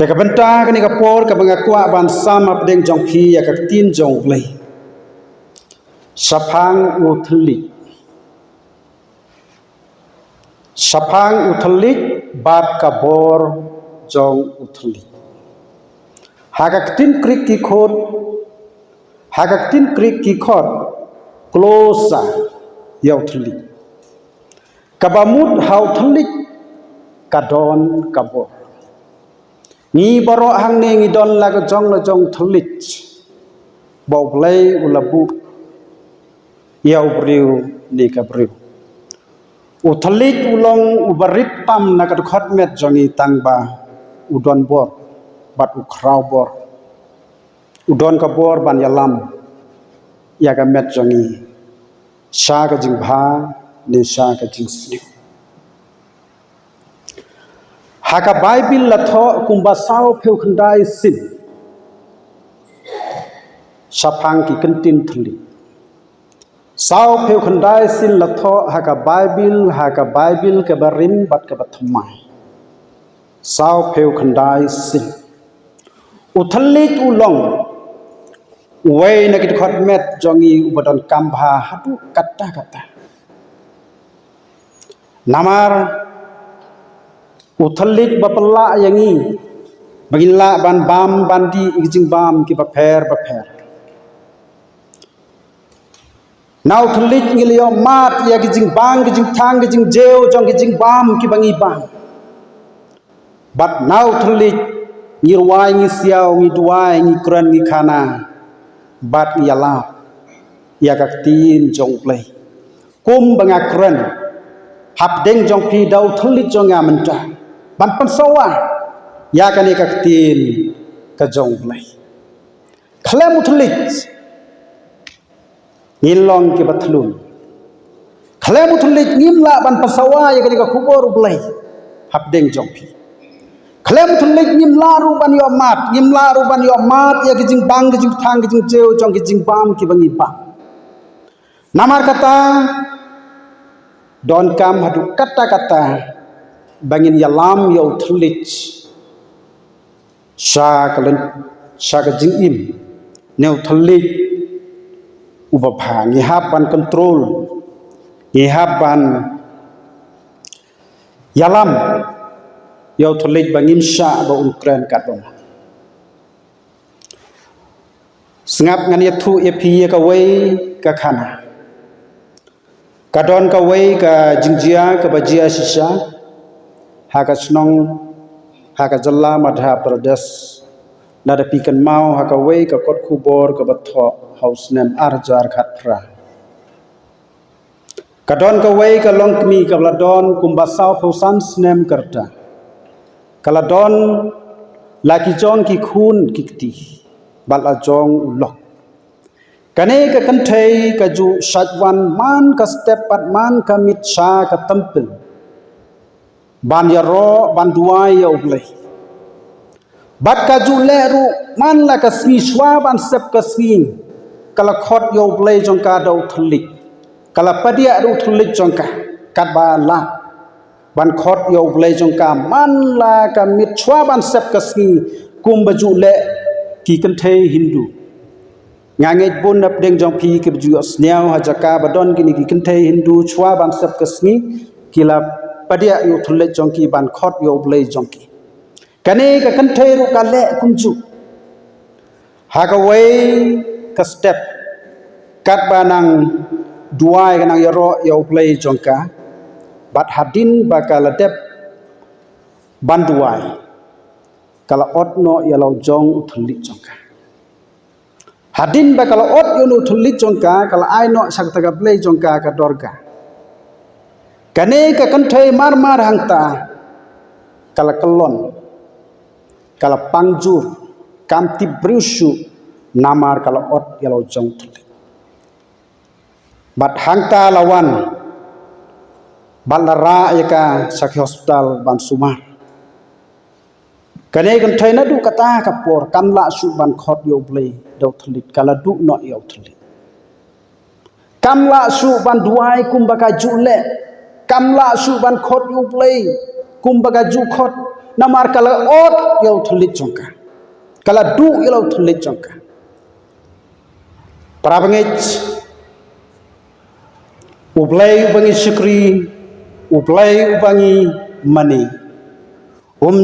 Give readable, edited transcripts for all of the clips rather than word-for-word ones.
แต่กับบันตากันนี่กับปอกับบังกว่าบันสามับเด้งจงพีอยากกับตีนจงเลยสะพังอุทลิกสะพังอุทลิกบาบกับบอร์จงอุทลิกหากตินคริกกิโคดหากตินคริกกิโคดโคลสายาอุทลิกกับบามุดหาอุทลิกกระดอนกับบอร์นี่บรอหังเนงีดอนลากจงละจงทลิกบอกเลยอุลบุยาวบริวนี่กับบริวอุทลิกอุลงอุบริตปัมนักขดเม็ดจงีตังบาอุดอนบอร์บัดอุคราวบอร์อุดอนกับบอร์บันยาลัมยากเม็ดจงีชากจิงบาเนชากจิงสนิวหากไบเบิลละทอคุมบาสาวเพียวขันได้สินชาพังกิกันตินทลีสาวเพียวขันได้สินละทอหากไบเบิลกับบาริมบัดกับบทำไมสาวเพียวขันได้สินอุทลิกอุลงเวนักิดขดเม็ดจงีอุบดอนกัมพาฮัตุกัตตานามาอุทลิกบัปลาอย่างนี้บางละบันบามบันดีอีกจิงบามกิบะเพรนาอุทลิกงิลิยอมาตยากิจิงบางกิจิงทางกิจิงเจวจงกิจิงบามกิบังอีบางบัดนาอุทลิกงิรวายงิเสียวงิดวายงิกรันงิขานาบัดงิยาลายากักตีนจงเลยกุมบังอักรันหับเด้งจงพีดาวอุทลิกจงงามันจ้าบันปันสวะยากันเอกตีนกระจงเลยเคลมุทลิกนิลองกิบัตลุนเคลมุทลิกนิมละบันปันสวะยากันเอกคุบอรุบเลยหับเด้งจงพีเคลมุทลิกนิมลารูบันยอมาตยากิจิงบังกิจิงทางกิจิงเจวจงกิจิงบามกิบังอีบามนามารkata don kam hadu kata bangin yalam ya uthlik sha jing im ne uthlik ubapha ngi haban control ngi haban yalam ya uthlik bangim sha ba ukran kadom sngap ngan yathu epi ka wei ka khana kadon ka wei ka jingjia ka bajia sisa haka snong haka jalla madhya pradesh nada pikan mau haka wei ka kot khubor ka batho house name arjar khatra kadon ka wei ka longkmi ka ladon kumbasau phausan snem karta kaladon laki jong ki khun kikti bala jong ulok kane ka kanthei ka ju sajwan man ka step pat man ka mitsa ka tampil ban ya ro ban duai ya ublai bat ka ju le ru man la ka sni swa ban sep ka sni kala khot ya ublai jong ka dau thulik kala padia ru thulik jong ka kat ba la ban khot ya ublai jong ka man la ka mit swa ban sep ka sni kum ba ju le ki kanthei hindu nganget bon nap deng jong pi ke ju asniao hajaka badon kini ki kanthei hindu chwa ban sep ka sni kila padia yu thulle jongki ban khot yo blei jongki kane ka kanthei ru ka le kunju haga wei ka step kat banang duai kanang yaro yo blei jongka bat hadin bakala dep ban duai kala otno yalo jong thulli jongka hadin bakala ot yo nu thulli jongka kala aino saktaga blei jongka ka dorga kane ka kanthei mar hangta kala kelon kala pangjur kamti brusu namar kala ot yalo jong thuli bat hangta lawan balara yaka sakhi hospital ban sumar kane kanthei na du kata kapor kamla su ban khot yo blei do thuli kala du no yo thuli kamla su ban duai kumbaka jule kamla su ban khot yu play kumbaga ju khot namar kala ot yau thulit jongka kala du yau thulit jongka parabangit ublay ubangi syukri ublay ubangi mani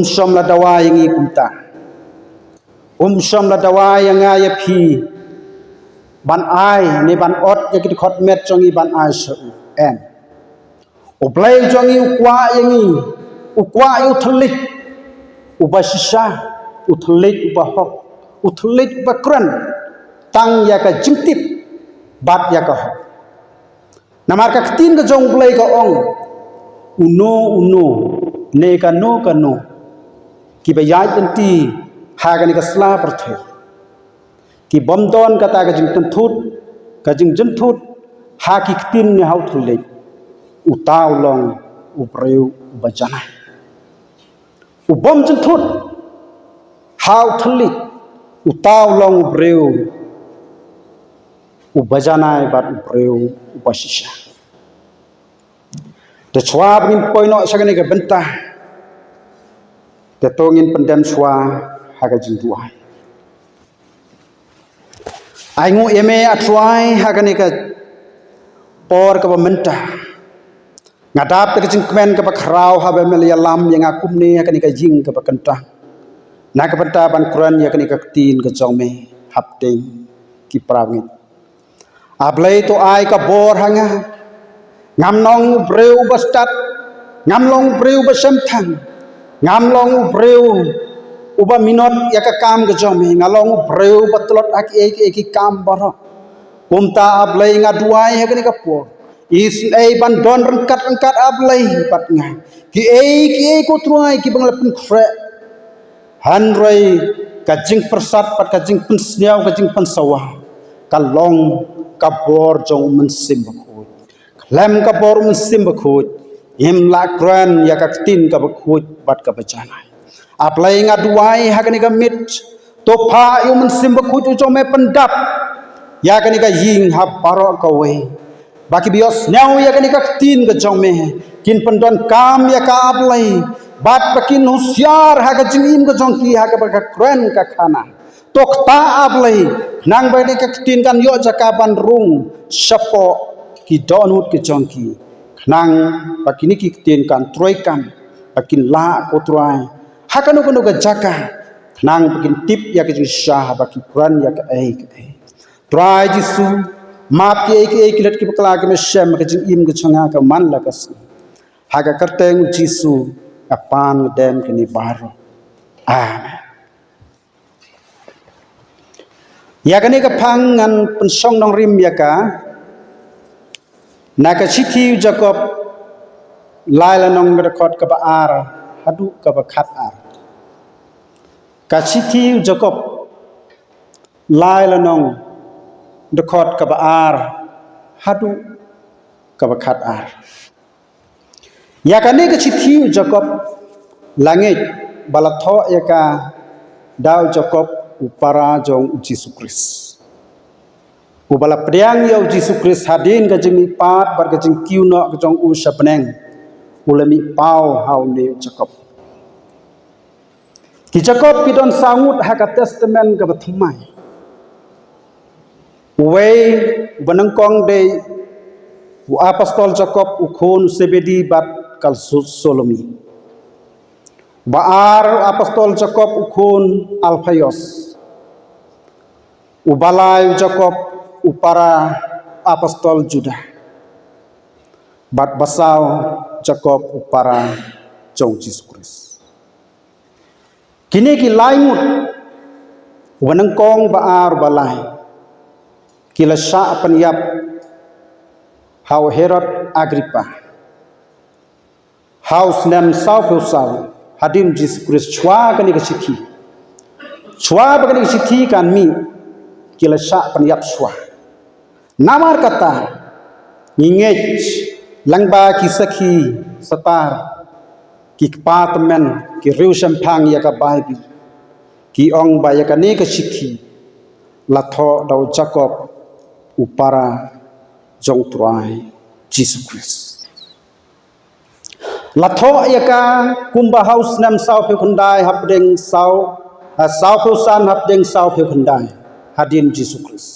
som la dawa yang ikumta som la dawa yang ngaya phi ban ai ni ban ot yakit khot met jongi ban ai so en ublay jongi ukwa yu thulit ubasisha uthulit ubahok uthulit bakran tang ya ka jingtip bat ya ka hok namar ka tin ka jong ublay ka ong uno ne ka no ki bayai tenti ha ka ni ka sla perthai ki bomdon kata ka jing thut ka jing thut ha ki tin ne hau thulit utaw long upreu bajana ubom jing thut hau thulit utaw long upreu ubajana bat upreu ubasisha te chwa bin poino sagane ka bentah te tongin pendam chwa ha ka jing duai ai ngu eme atrai hagani ka por ka bamenta ngadap ka jing kmen ka bakrau ha ba mel yalam yang akum ni hagani ka jing ka bakanta na ka banta ban quran ya kani ka tin ka jongme hapting ki prawit ablai to ai ka bor hanga ngam nong breu bastat ngam long breu basam thang ngam long breu uba minot ya ka kam ga jome ngalong breu batlot ak ek kam baro kumta ablai nga duai ha ka por is ei ban don rangkat ablai pat nga ki ei ko truai ki bangla pun khre han roi ka jing persat pat ka jing pun sniaw ka jing pun sawah ka long ka bor jong men sim khoj lem ka bor men sim khoj im la kran ya ka tin ka khoj bat ka bacana aplai nga duai hakani ka mit to pha yu men sim khoj u jome pendap ya kani ka ying ha paro ka we baki bios nyau ya kani ka tin ka jome kin pendon kam ya ka aplai bat bakin husiar ha ka jingim ka jongki ha ka ba kran ka khana tok ta aplai nang ba ni ka tin kan yo jaka ban rung sapo ki donut ki jongki nang bakini ki tin kan troi kam bakin la ko trai hakanu kanu ka jaka nang bakin tip ya ka jing sha bakin kran ya ka ai trai jisu map ki ai ki let ki pakla ka me shem ka jing im ka changa ka man la ka si ha ka karteng jisu apan dem ki ni baro amen ya ka ni ka phangan pensong nong rim ya ka na ka chithi jacob laila nong rekod ka ba ar hadu ka ba khat ar ka chithi jacob laila nong rekod ka ba ar hadu ka ba khat ar ya ka ni ka chithi jacob langit balatho ya ka dau jacob upara jong Jesus Christ ubala priang ya Jesus Christ hadin ka jing pat bar ka jing kiuno ka jong u sapneng ulami pau hau ne jacob ki jacob ki don sangut ha ka testament ka bathmai we banangkong de u apostol jacob u khon sebedi bat kal solomi baar apostol jacob u khon alphaios u balai jacob u para apostol judah bat basau jacob u para jong Jesus Christ kini ki laimut wanangkong baar balai kila sya penyap hau Herod Agrippa haus nem sau pusau hadim Jesus Christ chwa kani ka sithi chwa kani ka sithi kan mi kila sya penyap chwa namar kata ngingej langba ki sakhi satar ki patmen ki riu sampang ya ka bible ki ong ba ya kani ka sithi latho dau jacob upara jong truai Jesus Christ ละท้อยกากุมบาเฮาส์นำสาวเพคนได้ฮับเด้งสาวเพสันฮับเด้งสาวเพคนได้ฮัดินยิสุคริส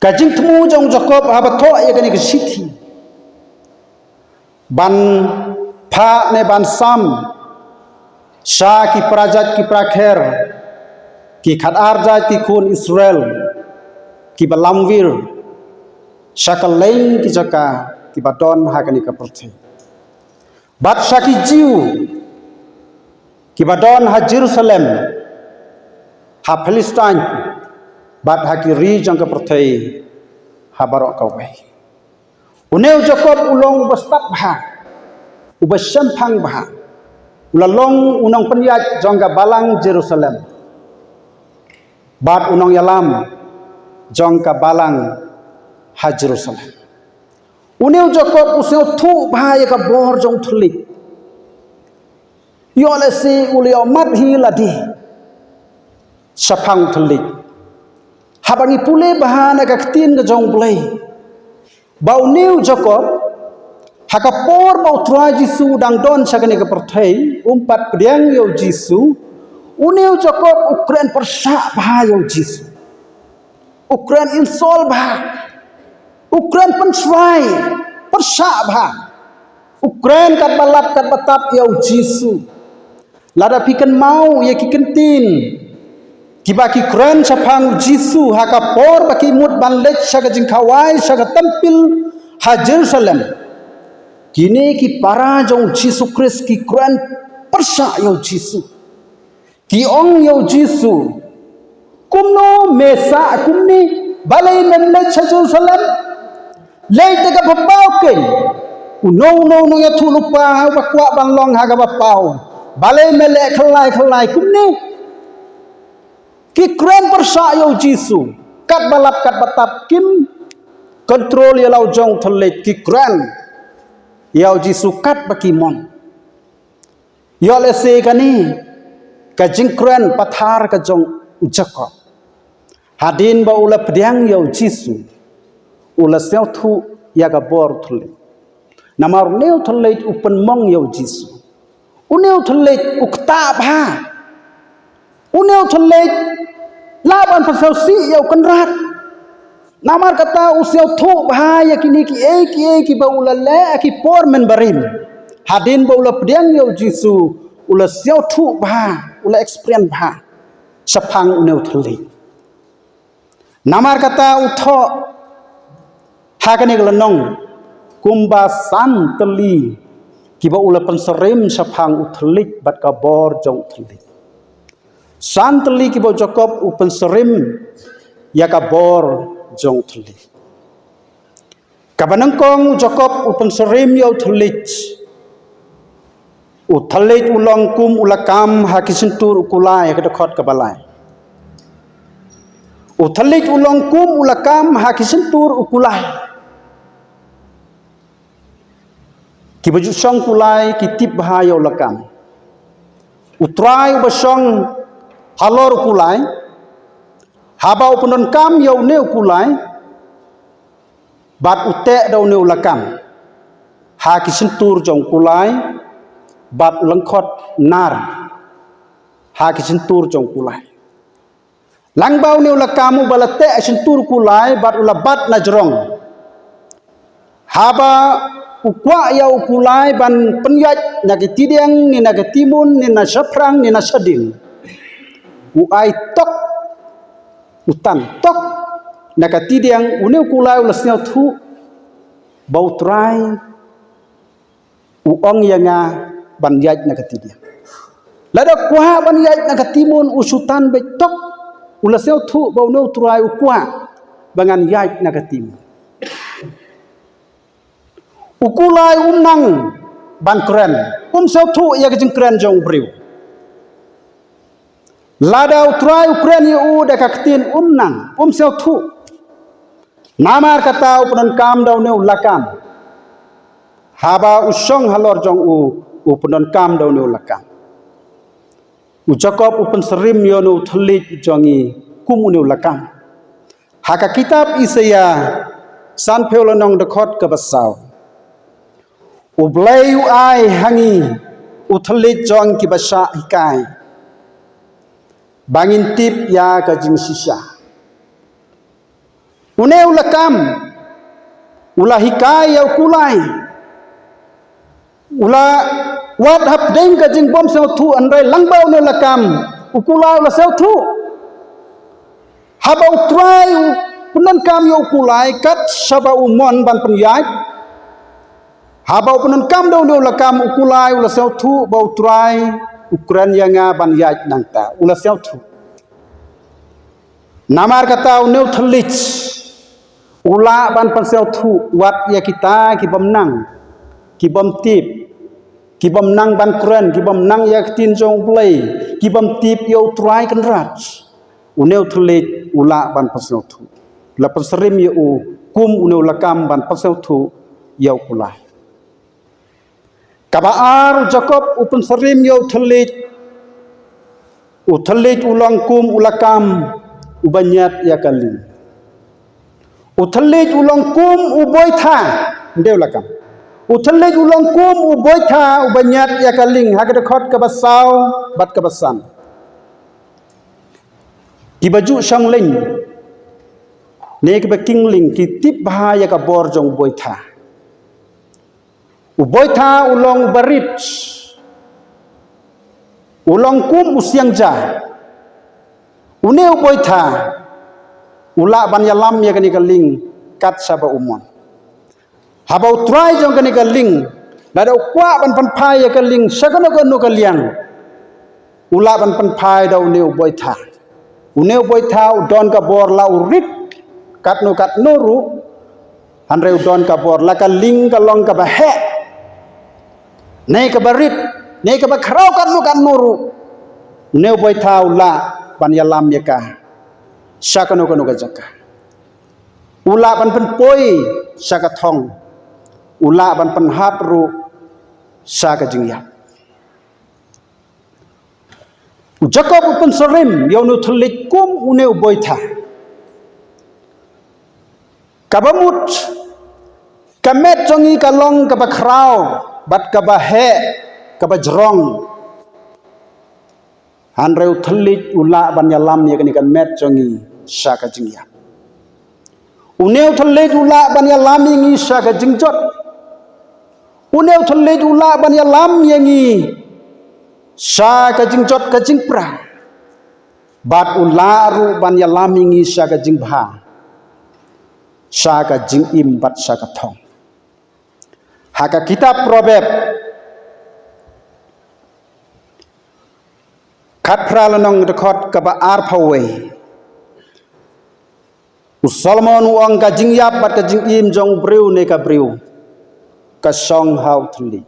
กะจิงทมูจงจักบฮับท้อยกานี่กสิทธิบันพาในบันซัมชาki prajat ki prakher ki khadar jat ki khun Israel ki balamvir shakal lain ki jaka ki badon hakani ka perthai bat shaki jiu ki badon ha Jerusalem ha Palestine bat ha ki ri jang ka perthai ha barok ka wai uneu Jacob ulong bastat bha ubasham phang bha ulalong unang penyat jangka balang Jerusalem bat unang yalam jangka balang ha Jerusalem uneu Jacob useu thu bahaya ka bor jong thulik yo le si ulio mat hi ladi sapang thulik habani pule bahana ka tin ka jong play bau neu Jacob hakapor bau trai Jisu dang don sakani ka perthai umpat pediang yo Jisu uneu Jacob Ukraine persa bah yo Jisu Ukraine insol bah Ukraine pensrai persa bah Ukraine kat balap kat batap yo Jisu lada pikan mau ye kiken tin kibaki Ukraine sapang Jisu hakapor baki mut banlech saga jingkawai saga tampil ha Jerusalem kini ki para jong Jisu Christ ki Quran persa yo Jisu ki ong yo Jisu kumno mesa kumni balai memle Jerusalem lei tega bapau ken no ya thulupa bakwa banglong haga bapau balai mele khlai kumni ki Quran persa yo Jisu kat balap kat batap kim kontrol ya lau jong tholek ki Quran yau Jisu kat bakimon yo le se kani ka jingkren pathar ka jong Jacob hadin ba ula pediang yau Jisu ula sel thu ya ga bor thule namar neu thule upen mong yau Jisu uneu thule ukta bha uneu thule laban pasal si yau kanrat namar kata usiau thu bahaya kini ki baula le ki por men barim hadin baula pediang yo Jisu ula siau thu bah ula experience bah sapang uneu thuli namar kata utho hakani glanong kumba san teli ki baula penserim sapang uthlik bat kabor jong thuli san teli ki bau Jacob upen serim ya kabor jong thuli kabanangkong Jacob upen serim yo thulich uthalit ulong kum ulakam hakisentur ukulai kedekhot kabalai uthalit ulong kum ulakam hakisentur ukulai kibaju song kulai kitip bahaya ulakam utrai ubasong halor ukulai habau penon kam yo neu kulai bat ute dau neu lakam ha kisentur jong kulai bat lengkhot nar ha kisentur jong kulai langbau neu lakamu balate sentur kulai bat ulabat najrong haba ukwa ya ukulai ban penyat nagitidiang ni nagatimun ni nasaprang ni nasadin uai tok utan tok nakatidiang uneu kulai ulasneu thu bau trai uong yanga banyaj nakatidiang lada kwa banyaj nakatimun usutan betok ulasneu thu bau neu trai ukwa bangan yaj nakatimun ukulai umnang bankren seu thu ya kren jong briu lada utrai ukren yu dekaktin umnang seu thu namar kata upenan kam dau neu lakam haba usong halor jong upenan kam dau neu lakam Jacob upen serim yo neu thlik jongi kumu neu lakam haka kitab Isaya san pheolonong dekhot ka basau ublay ai hangi uthalit jong ki basa hikai bangin tip ya ka jing sisa une ulakam ula hikai ya kulai ula wat hap deng ka jing bom sau thu andai langbau ne lakam ukulai ula sau thu habau trai punan kam yo kulai kat saba umon ban pengyai habau punan kam do lakam ukulai ula sau thu bau trai ukuran yanga ban yaj nangta ula sau thu namar kata uneu thalit ula ban pan sau thu wat ya kita ki bom nang ki bom tip ki bom nang ban kuran ki bom nang ya tin jong play ki bom tip yo trai kan rat uneu thalit ula ban pan sau thu la pan serim ye u kum uneu lakam ban pan sau thu yo kulai kabaar Jacob upun serim yo thalit ulang kum ulakam ubanyat ya kali uthalit ulang kum uboy tha ndeu lakam uthalit ulang kum uboy tha ubanyat ya kaling hagada khot ka basau bat ka basan ki baju sang ling ne ka baking ling ki tip bahaya ka bor jong boy tha uboy tha ulang barit ulang kum usiang ja uneu boy tha ula ban yalam ya kani kaling kat saba umon habau try jong kani kaling lada kwa ban pan phai ya kaling sagano kanu kalian ula ban pan phai da uneu boy tha udon ka bor la urit kat nuru hanre udon ka bor la kaling ka long ka bahe nei ka barit nei ka bakrau kan nuru uneu boy tha ula ban yalam ya ka sakano kanu ka jaka ula ban pen poi saka thong ula ban pen hapru saka jingya Jacob upun serim yonu thulik kum uneu boitha kabamut kamet jongi kalong kabakrau bat kabahe kabajrong hanreu thulik ula ban yalam ya kani kan met jongi saka jingya uneu thulik ula ban yalam ngi saka jingjot uneu thulik ula ban yalam yangi saka jingjot ka jingpra bat ularu ban yalam ngi saka jingbha saka jingim bat saka thong haka kitab probeb kat pralanong dekot kaba arpawe usalmon uang ka jingyap bat ka jingim jong breu ne ka breu ka song hau thli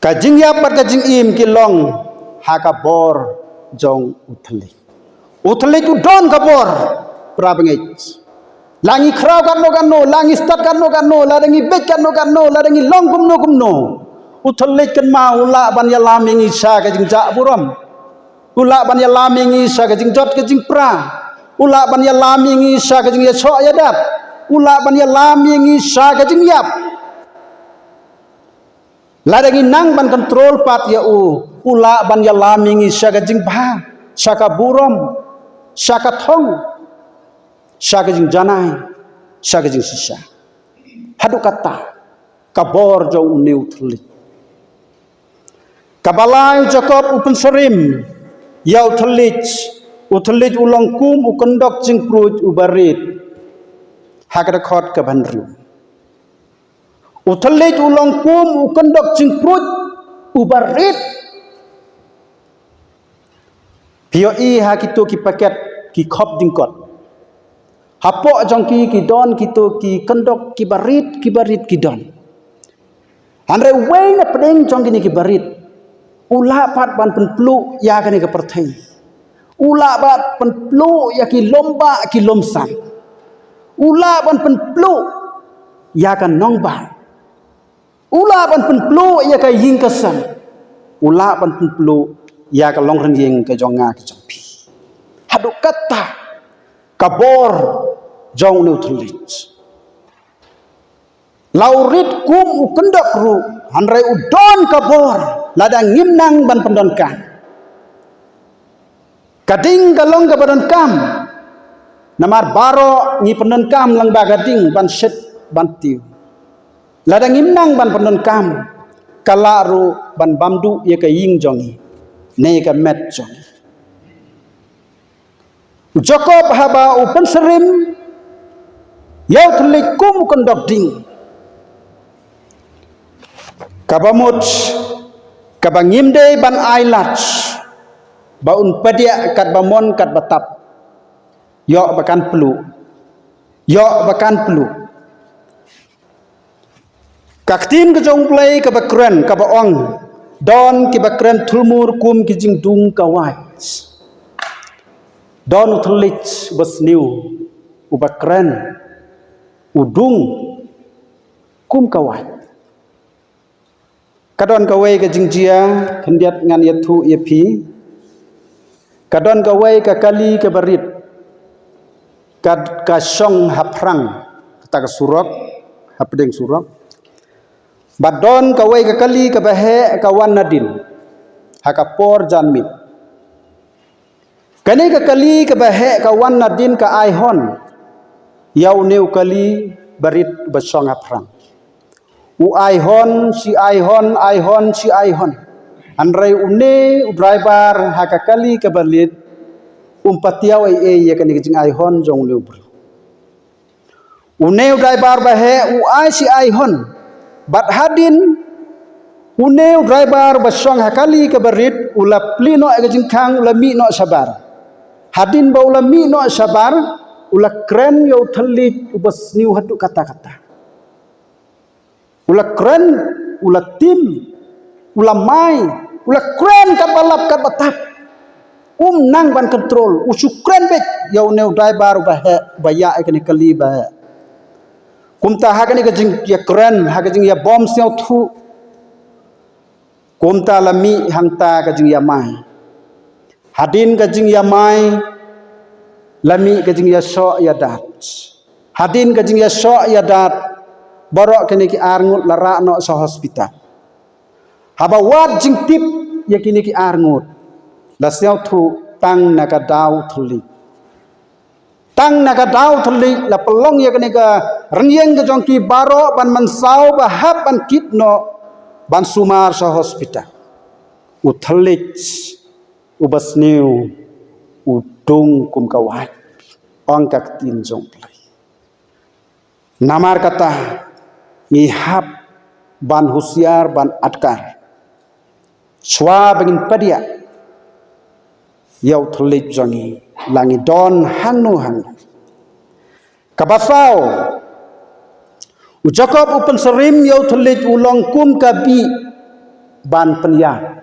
ka jingyap bat ka jingim ki long haka bor jong uthli tu don ka bor prabangit langi khrau kan no langi stat kan no ladangi bet kan no ladangi long kumno uthalit kan ma ula ban yalam ngi sa ka jingja buram ula ban yalam ngi sa ka jingjot ka jingpra ula ban yalam ngi sa ka jingya so yadat ula ban yalam ngi sa ka jingyap ladangi nang ban control pat ya ula ban yalam ngi sa ka jingbha saka buram saka thong saka jingjanai saka jingsisa hadu kata kabor jong uneu thulit kabalai Jacob upun serim yau uthalit ulang kum ukendok jingpruj ubarit hakada khot ka banru uthalit ulang kum ukendok jingpruj ubarit pio i hakitu ki paket ki khop dingkot hapo jongki ki don kitu ki kendok ki barit ki don andre wei na pedeng jongki ni ki barit ula pat ban penplu ya kani ke perthai ula bat penplu ya ki lomba ki lomsan ula ban penplu ya kan nongba ula ban penplu ya ka ying kesan ula ban penplu ya ka longreng ying ke jonga ke jongpi hadu kata kabor jong nu thulit laurit kum ukendok ru hanrai udon kabor ladang ngimnang ban pendonkan kading galong ka pendonkan namar baro ngi pendonkan lang ba gading ban set ban tiu ladang ngimnang ban pendonkan kalaru ban bamdu ye ka ying jongi ne ka met jongi Jacob haba upen serim yau tulikum ukendok ding kabamut kabangimde ban ailat baun padia kat bamon kat batap yo bakan pelu kaktin ke jong play ke bakren ke baong don ke bakren tulmur kum ke jing dung kawai don utulit besniu ubakren udung kum kawai kadon kawai ke jingjia kendiat ngan yatu yepi kadon kawai ke kali ke barit kad ka syong haprang kata ke surok hapdeng surok badon kawai ke kali ke bahe kawan nadin hakapor janmit kani ke kali ke bahe kawan nadin ka aihon yau neu kali barit basyong haprang u aihon si aihon andrai une driver hakakali ke balit umpatiau ya kani jing aihon jong leu bro une driver bahe u ai si aihon bat hadin une driver basyong hakali ke barit ula plino ke jing khang ula mi no sabar hadin ba ula mi no sabar ula kren yo thalit ubas niu hatu kata-kata ula kren, ula tim, ula mai, ula kren kat balap kat batap. Nang ban kontrol, usu kren bet yau neu driver baya ekani kali ba. Kumta hakani kajing ya kren, hakajing ya bom siau thu. Kumta lami hangta kajing ya mai. Hadin kajing ya mai, lami kajing ya so ya dat. Hadin kajing ya so ya dat. Borok kini ki arngut lara no sa hospital. Haba wat jing tip ya kini ki arngut. La siau thu tang naga dau thuli. Tang naga dau thuli la pelong ya kini ka renyeng ke jongki baro ban mensau bahap ban kitno ban sumar sa hospital. Uthalik ubasniu udung kum kawat. Ongkak tin jong play. Namar kata ngihap ban husiar ban atkar swa bengin padia yau thulit jongi langi don hangnu kabasau ujakob upen serim yau thulit ulong kum kabi ban penya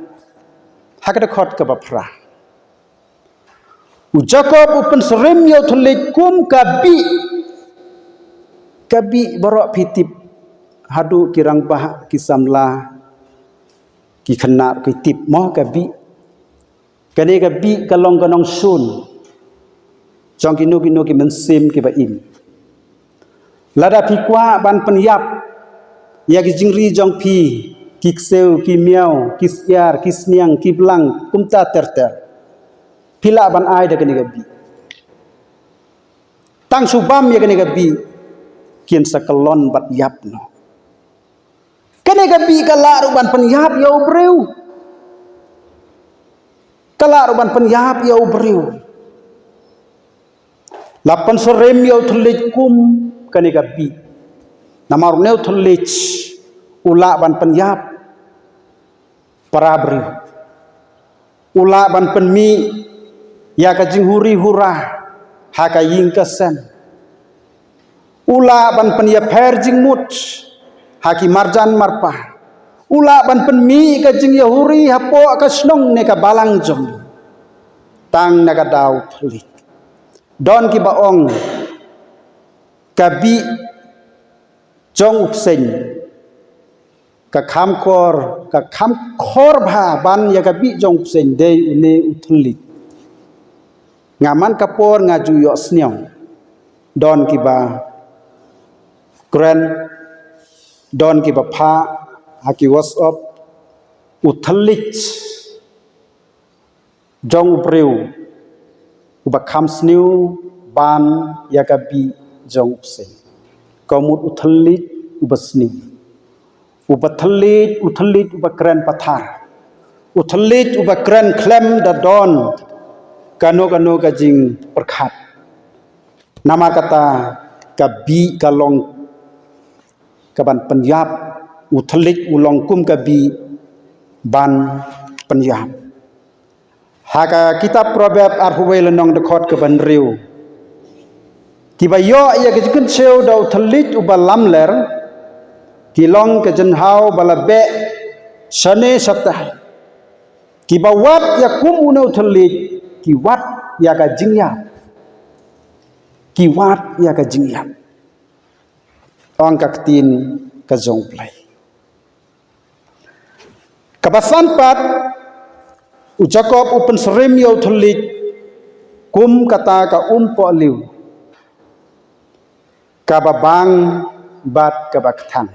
hakada khot kabapra ujakob upen serim yau thulit kum kabi borok pitip hadu kirang bah kisamla ki khanar ki tip mo kabi kane kabi kalong kanong sun jong kinu ki mensim ki ba im lada pikwa ban penyap ya ki jingri jong pi kikseu ki miau kisyar kisniang ki blang kumta terter pila ban ai da kane kabi tang subam ya kane kabi kian sakalon bat yapno kene gabi kala ruban penyap ya ubreu kala ruban penyap ya ubreu lapan serem ya thulit kum kene gabi namar neu thulit ula ban penyap para breu ula ban penmi ya kajing huri hurah haka ying kesen ula ban penyap herjing mut haki marjan marpah ula ban penmi kajing yahuri hapo kasnong ne ka balang jong tang naga dau thulit don ki baong kabi jong upseng ka kham khor bha ban ya kabi jong upseng dei une uthulit ngaman kapor ngaju yo snyong don ki ba kren don ki bapha haki WhatsApp uthalich jong upriu ubakam sniu ban yakabi jong upse komut uthalich ubasni ubathalich ubakran pathar uthalich ubakran klem da don kano kajing perkhat nama kata kabi kalong kaban Punjab uthalich ulong kum kabi ban Punjab haka kitab proverb arhuwe lenong dekot kaban riu kibayo ya kejikun seu da uthalich ubalam ler kilong kejenhau balabe shane saptah kibawat ya kum una uthalich kiwat ya ka jingyap kiwat ya ka jingyap ong kaktin ka jong play kabasan pat ujakob upen serim yo thulik kum kata ka po liu kababang bat kabakthang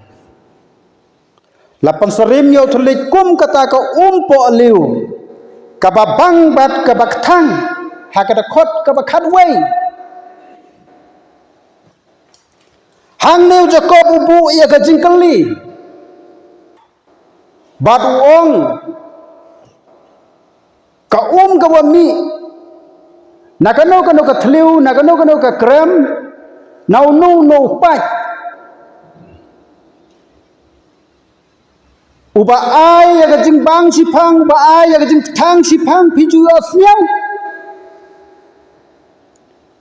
lapan serim yo thulik kum kata ka po liu kababang bat kabakthang hakada khot kabakhat wei hang neu jakob ubu ia ka jingkali bat uong ka ka wami nakano ka thliu nakano ka krem nau no pai uba ai ya ka jingbang sipang uba ai ya ka jing thang sipang phiju asniau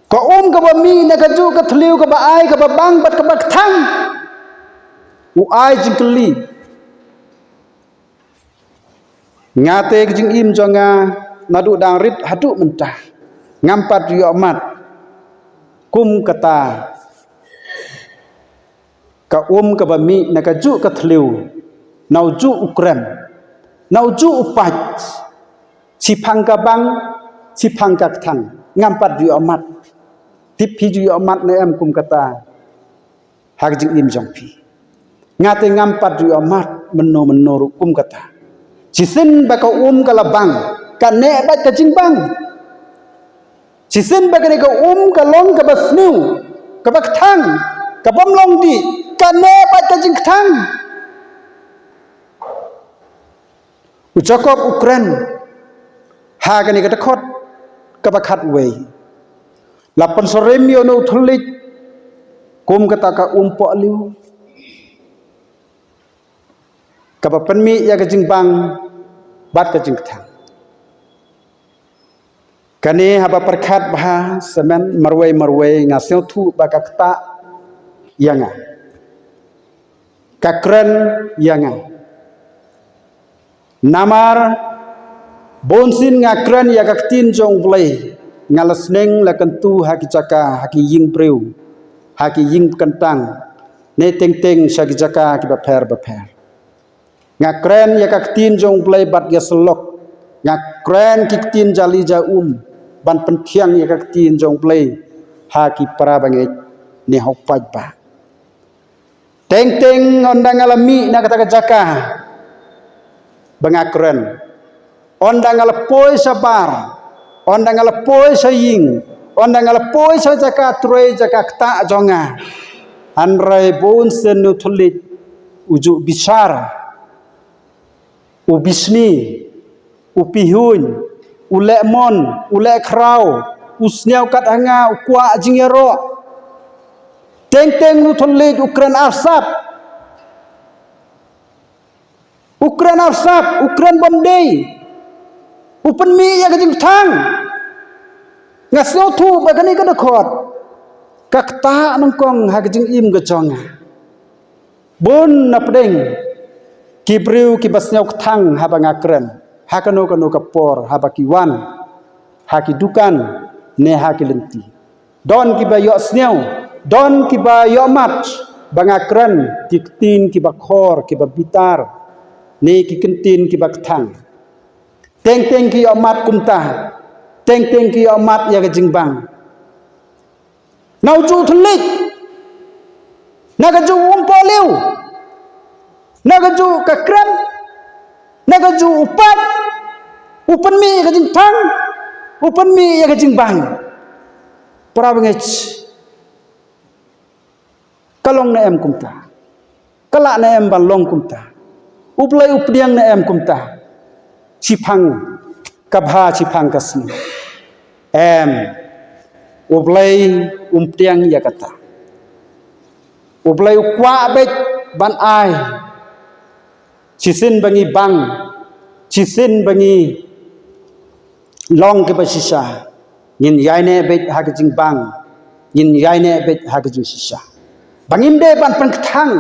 ka ka wami nakaju ka thliu ka ba ai ka ba bang bat ka ba thang u ai jingkali ngate jing im jonga nadu dang rit hadu mentah ngampat yu amat kum kata ka ka bami nakaju ka thliu nauju ukrem nauju upat sipang ka bang sipang ka thang ngampat yu amat tipi yu amat na em kum kata hak jing im jong pi ngate ngampat yu amat meno kum kata cisin baka kalabang kane bat ka jingbang cisin baka ka kalong ka basnu ka bakthang ka bomlong di kane bat ka jingthang ujakob ukren ha kani ka takhot ka bakhat wei lapan sorem yo no thulik kum kata ka po liu ka bapanmi ya ka jingbang bat ka jingthang kani haba perkhat bha semen marwei ngaseu thu bakakta yanga kakren yanga namar bonsin ngakren ya kaktin jong blai ngalasneng lakantu haki jaka haki ying preu haki ying kentang ne teng shaki jaka ki ba pher ngakren ya kaktin jong blai bat ya selok ngakren kiktin jali ja ban penthiang ya kaktin jong blai haki para bangai ne hopaj ba teng ondang alami na kata jaka bangakren ondang alapoi sabar ondang alapoi saying ondang alapoi sa jaka troi jaka ta jonga anrai bon senu thulit uju bisar ubisni upihun ulemon ulekrau usniau kat anga ukwa jingero teng nu thulit ukran arsap ukran bomdei upen mi ya kajing thang ngasau thu bagani ka dakhot kakta nongkong ha kajing im gajonga bon napdeng kibriu kibasnyau thang haba ngakren hakano kapor haba kiwan haki dukan ne haki lenti don kibayo snyau don kibayo mat bangakren tiktin kibakhor kibabitar ne kikentin kibakthang teng ki amat kumta teng ki amat ya kajingbang nauju thulik nakaju poliu nagaju ka krem nagaju upat upan mi ka jing tang upan mi ya ka jing bang para bangech kalong na em kumta kala na em balong kumta uplay updiang na em kumta chipang kabha chipang kasni em uplay umtiang ya kata uplay kwa bet ban ai chisin bangi bang chisin bangi long ke basisa yin yaine bet hakajing bang yin yaine bet hakajing sisa bangim de ban pangthang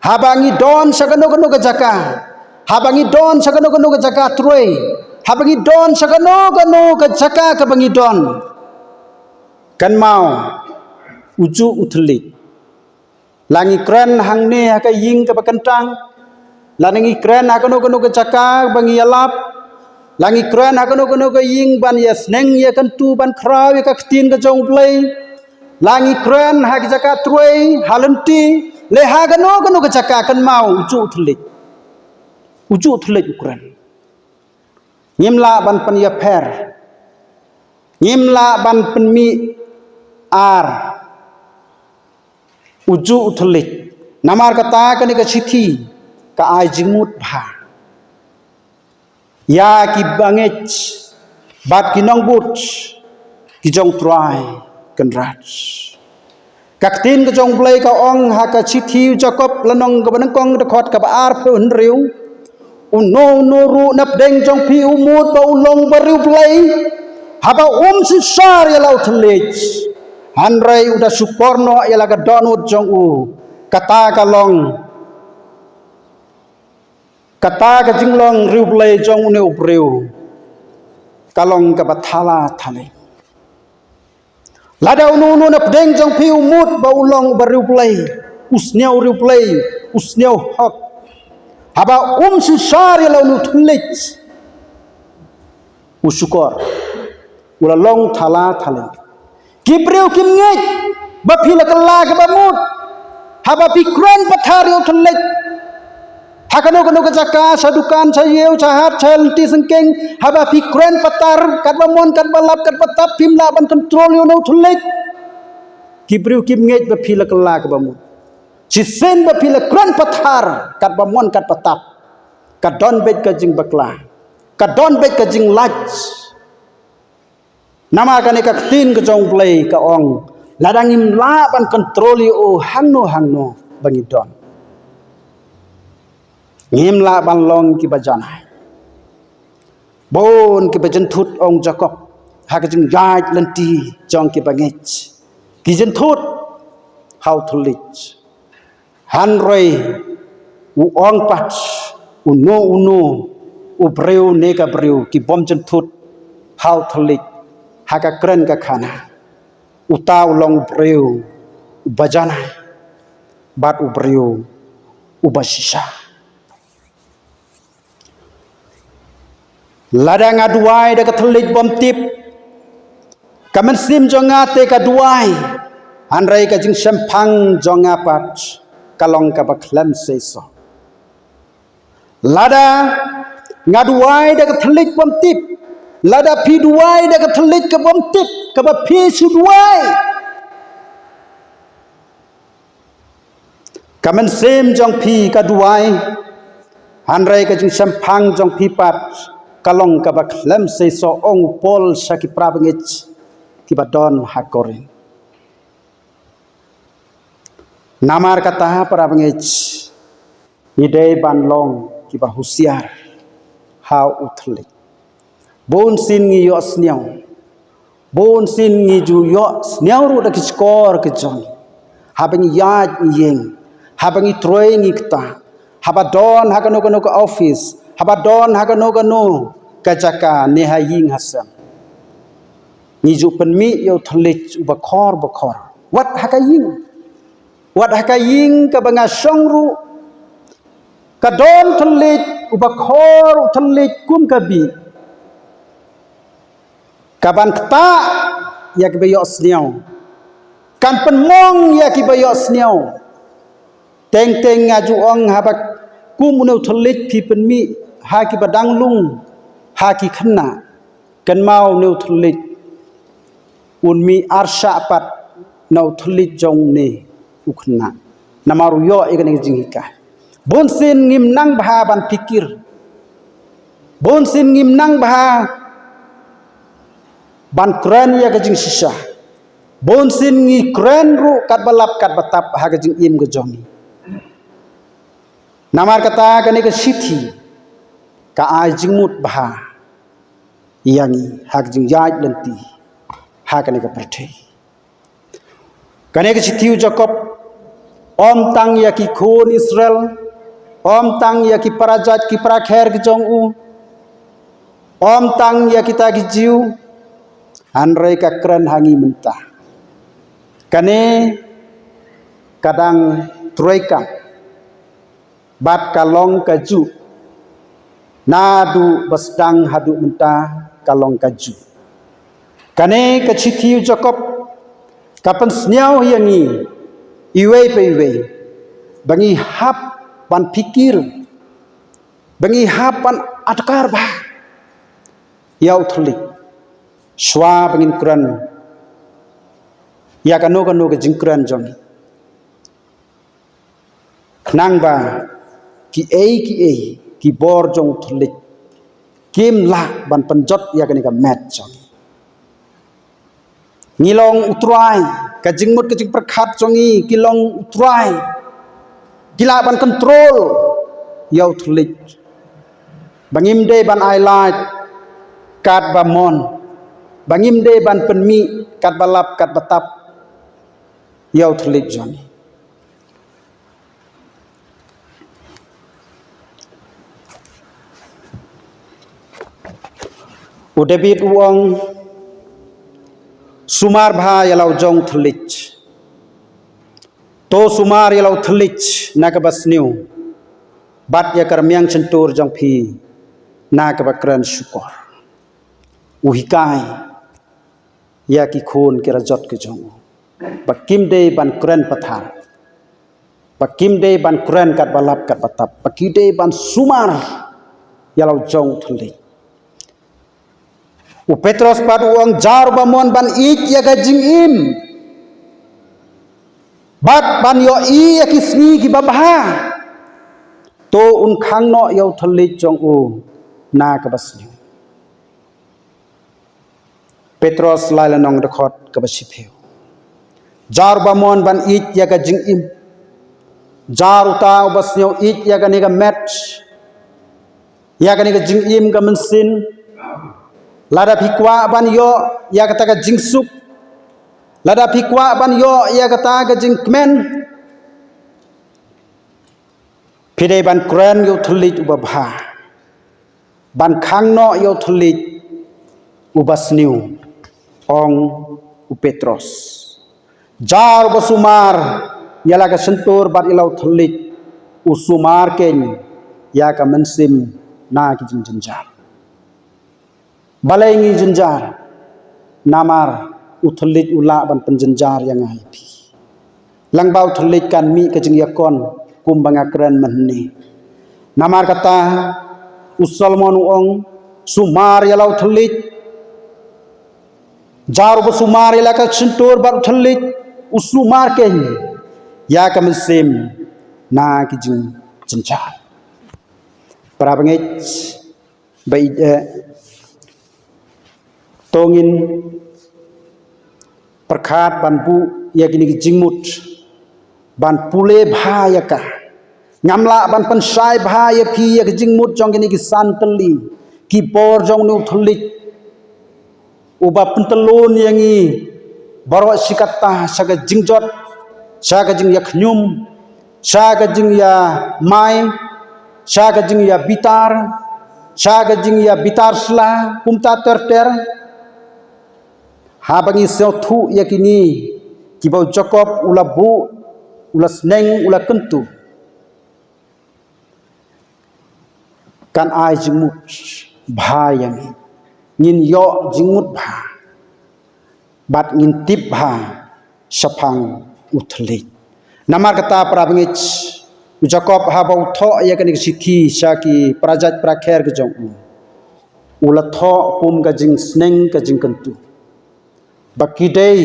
habangi don sagano gano gajaka habangi don sagano gano gajaka troi habangi don sagano gano gajaka ka bangi don kan mau uju uthlik langi kren hangne haka ying ka bakantang langi kren hakano gano gajaka bangi alap langi kren hakano gano ga ying ban yes neng ya kan tu ban kraw ya ka tin ga jong play langi kren hak jaka troi halanti le hagano gano ga jaka kan mau uju thulik kren nyimla ban pan ya pher nyimla ban pan mi ar uju thulik namar kata kan ka chithi ka ai jingmut bha ya ki bangech bat ki nong but ki jong trai kan rat kaktin ka jong play ka ong ha ka chithi jakob lanong ka banang kong ta khot ka ba ar phun riu uno no ru nap deng jong pi umut ba ulong ba riu play haba si sar ya lau thlech hanrai uda suporno ya laga donut jong u kata ka long kata ka jinglong riu play jong ne upriu kalong ka bathala thale lada unu nap deng jong pi umut ba ulong ba riu play usniau riu play usniau hak haba si sar ya lau nu thlech usukor ula long thala thale kipriu kimngej ba phila kala ka ba mut haba pikran pathari thlech hakano kano ka jaka sadukan sayeu chahat chalti sengkeng haba pikran patar kat bamon kat balap kat patap pimla ban control yo no thulek kibriu kimngej ba phila kala ka bamut chisen ba phila kran pathar kat bamon kat patap kat don bet ka jing bakla kat don bet ka jing lach nama kane ka tin ka jong play ka ong ladangim la ban control yo hangno bangi don ngim la ban long ki bajanai bon ki bajan thut ong jakob ha ka jing yai lanti jong ki bangech ki jen thut how to lich han roi u ong pat uno u breu ne ka breu ki bom jen thut how to lich ha ka kren ka khana utaw long breu bajanai bat u breu u basisa ladang aduai da katholik bom tip kamen sim jonga te kaduai anrai ka jing sempang jonga pat kalong ka baklam seso lada ngaduai da katholik bom tip lada pi duai da katholik ka bom tip ka ba pi su duai kamen sim jong pi kaduai anrai ka jing sempang jong pi pat kalong ka baklam se so ong pol saki prabangich ki badon hakorin namar kata prabangich idei banlong ki ba husiar how uthli bon sin ngi yo sniaw bon sin ngi ju yo sniaw ru da kiskor ke jong habang yaj yeng habang troi ngi kta habadon hakano kono ka office habadon hakano kajaka neha ying hasam niju penmi yo thlich bakhor wat hakaying ka banga songru kadon thlich bakhor thlich kum kabi kaban kta yak be yo sniaw kan penmong yak be yo sniaw teng ngaju ong habak kumunau telit pi penmi haki badang lung haki kena kan mau neu telit unmi arsha pat nau telit jong ne ukna namaru yo ikan jingika bonsin ngim nang baha ban pikir bonsin ngim nang baha ban kren ya gajing sisa bonsin ngi kren ru kat balap kat batap ha gajing im gajongi namar kata kani ke sithi ka ai jingmut baha yangi ha gajing yaj lenti ha kani ke perthai kani ke sithi Jacob om tang ya ki khon Israel om tang ya ki parajat ki prakher gajong u om tang ya kita ki jiu anrei ka kren hangi mentah kane kadang troika bat kalong kaju nadu basdang hadu mentah kalong kaju kane kachithi Jacob kapan sniau yangi iwei pe iwei bangi hap ban pikir bangi hap ban atkar bah yau thulik shwa bangin kuran ya kano ke jingkuran jongi nang ba ki ki bor jong thulik kim la ban panjot ya kani ka met jongi ngilong utrai ka jingmut ka jing prakhat jongi kilong utrai gila ban control yau thulik bangim de ban highlight kat ba mon bangim de ban penmi kat balap kat batap yau thulik jongi u David uang sumar bha yalau jong thulik to sumar yalau thulik nakabas new bat ya karmiang centur jong phi nakabakran syukur uhikai ya ki khon ke rajot ke jong bakim de ban kren pathar bakim de ban kren kat balap kat batap bakide ban sumar yalau jong thulik u Petros pat uang jar bamon ban ik ya gajing im bat ban yo i ya kisni ki babha to un khang no yau thulik jong u na ka basni Petros laila nong rekhot ka basi pheu jar bamon ban ik ya gajing im jar uta basnyo ik ya ga ni ga match ya ga ni ga jing im ga mensin lada phikwa ban yo ya kata ka jingsuk lada phikwa ban yo ya kata ka jingkmen phide ban kren yo thulit ubabha ban khangno yo thulit ubasniu ong u Petros jar basumar yala ka sentur bat ilau thulit usumar ken ya ka mensim na ki jinjar balai ngi jenjar namar uthulit ula ban penjenjar yang ai pi langbau thulit kan mi ka jing yakon kumbanga kren manni namar kata usalmon ong sumar yalau thulit jar bu sumar yala ka sentur bar thulit usumar ken ya ka mensim na ki jing jenjar parabangit bai tongin perkhat ban bu ya gini jingmut ban pule bhaya ka ngamla ban pensai bhaya phi ya jingmut jong gini santeli ki por jong nu thulik uba pentelun yangi baro sikata saga jingjot saga jing ya khnyum saga jing ya mai saga jing ya bitar saga jing ya bitar sla kumta terter habangi sel thu yakini kibau Jacob ula bu ula sneng ula kentu kan ai jingmut bha yang ngin yo jingmut bha bat ngin tip bha sapang uthli namar kata prabangich Jacob habau tho ya kan sithi syaki prajat prakher ke jong ulat tho kum ka jing sneng ka jing kentu baki dei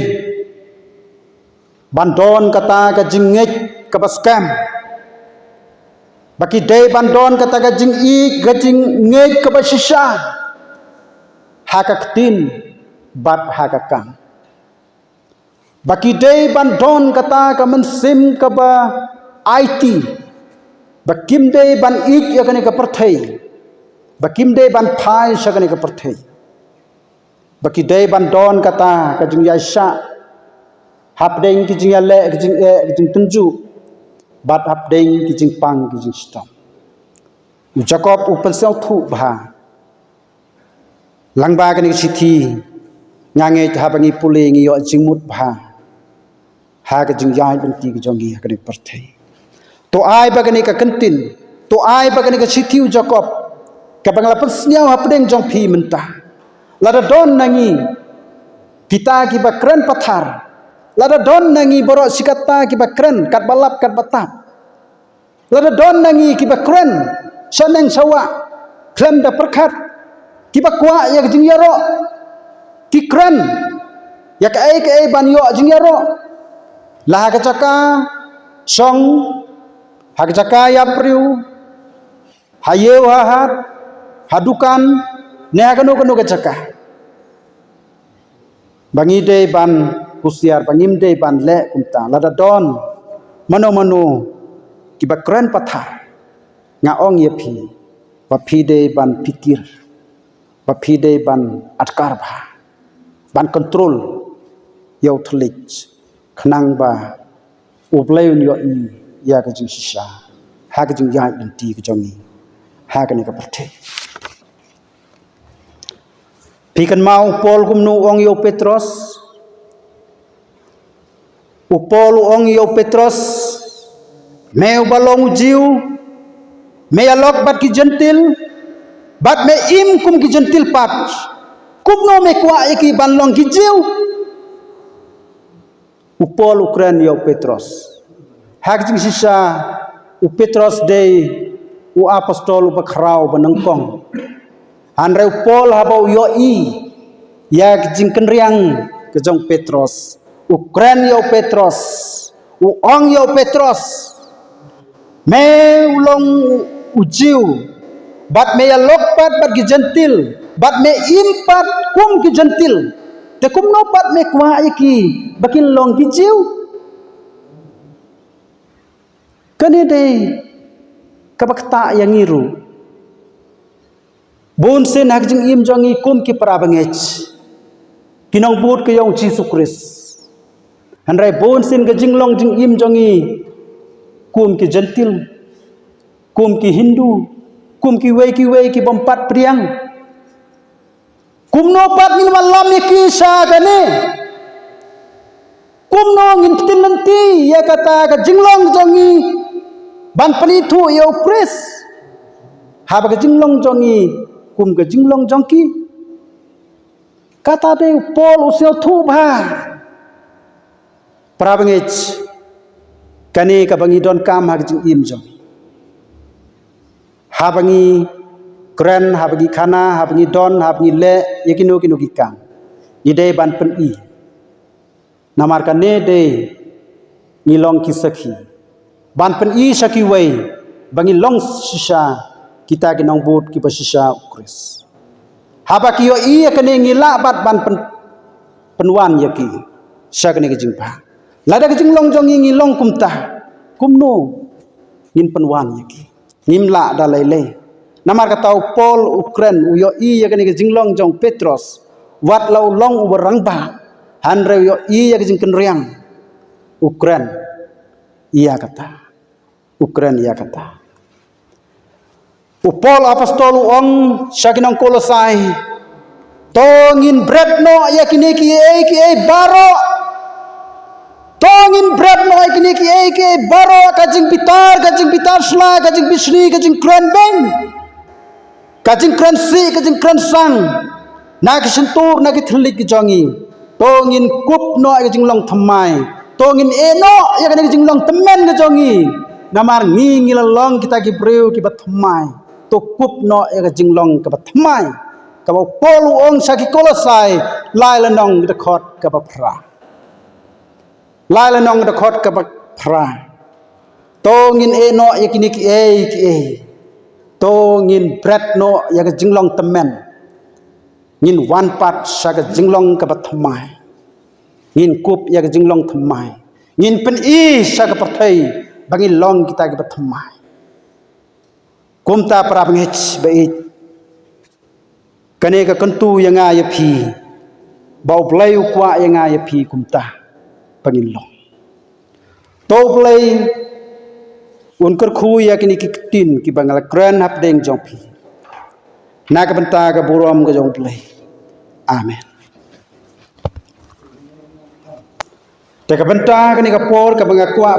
bandon kata ka jing ngek ka baskam baki dei bandon kata ka jing ik ka jing ngek ka basisha hakaktin bat hakakam baki dei bandon kata ka mensim ka ba IT bakim dei ban ik ya kan ka perthai bakim dei ban phai sa kan ka perthai baki dei ban don kata ka jing ya sha hap deng ki jing ya le ki jing tunju bat hap deng ki jing pang ki jing stom Jacob upan sel thu bha langba kan ki sithi ngange ha bangi pule ngi yo jing mut bha ha ka jing yai ban ti ki jong gi ka ni perthai to ai bagani ka kantin to ai bagani ka sithi Jacob ka bangla persnyau hapdeng jong phi mentah lada don nangi kita ki bakran pathar lada don nangi borok sikata ki bakran kat balap kat batap lada don nangi ki bakran saneng sawa klan da perkhat ki bakwa ya jing yaro ki kran ya ka ai ban yo jing yaro lah ka chaka song hak jaka ya priu hayew hahat hadukan ne agano kanu jaka bangi de ban kusiar bangim de ban le kumta lada don mano ki bakran patha ngaong ye phi ba phi de ban pikir ba phi de ban atkar ba ban control yo thlik khnang ba ublayun yo i ya ka jing shisha ha ka jing ya dan ti ka jongi ha ka ni ka perthai pikan mau pol kumnu ong yo Petros upol ong yo Petros meu balong jiu me alok bat ki gentil bat me im kum ki gentil pat kumno me kwa ki banlong ki jiu upol Ukraine yo Petros hak jing sisa u Petros dei u apostol u bakrau banengkong anre upol habau yo i yak jing kenriang ke jong Petros Ukraine yo Petros u ong yo Petros me ulong ujiu bat me ya lokpat bat ki gentil bat me impat kum ki gentil te kum no pat me kwa iki bakin long ki jiu kani dei kabakta yang ngiru bun sen hak jing im jongi kum ki parabangech kinong but ke yong Jesus Christ hanrai bun sen ke jing long jing im jongi kum ki gentil kum ki Hindu kum ki wei ki bompat priang kum no pat min malam ki sa kane kum no ngin tin nanti ya kata ka jing long jongi ban penitu yo Chris haba ka jing long jongi kum ka jing long jongki kata de pol usel thu bha prabangech kani ka bangi don kam ha jing im jong habangi kren habangi khana habangi don habangi le yakino kino kikang ide ban pen i namar kane de ngilong ki sakhi ban pen i sakhi wei bangi long sisa kita ki nong bot ki basisa Chris habaki yo i kane ngila bat ban pen penwan yaki sakane ki jingpa lada ki jinglong jong ngilong kumta kumno ngin penwan yaki ngimla dalai namar katau Paul Ukraine uyo i yakani ke jinglong jong Petros wat lau long uberangba hanre yo i yak jing kenriang Ukraine iya kata Ukraine iya kata Paul apostol ong syakinong Kolosai tongin bread no yakini ki baro tongin bread no yakini ki baro kajing pitar sla kajing bisni kajing kran beng kajing kran si kajing kran sang na ki sentur na ki thlik ki jongi tongin kup no kajing long thamai tongin eno yakini kajing long temen ki jongi namar ngi long kita ki breu ki batmai to kup no ya jinglong ka batmai ka ba polu ong saki kolosai lai la nong de khot ka ba phra lai la nong de khot ka ba phra to ngin e no ya ki e to ngin bread no ya jinglong temen ngin one part saka jinglong ka batmai ngin kup ya jinglong thamai ngin pen i saka pathai bangi long kita ki batmai kumta pra bangich bait kane ka kantu yanga ya phi bau play kwa yanga ya phi kumta bangi long to play unkar khu ya kini ki tin ki bangala grand hap deng jong phi na ka banta ka burom ka jong play amen te ka banta kini ka por ka banga kwa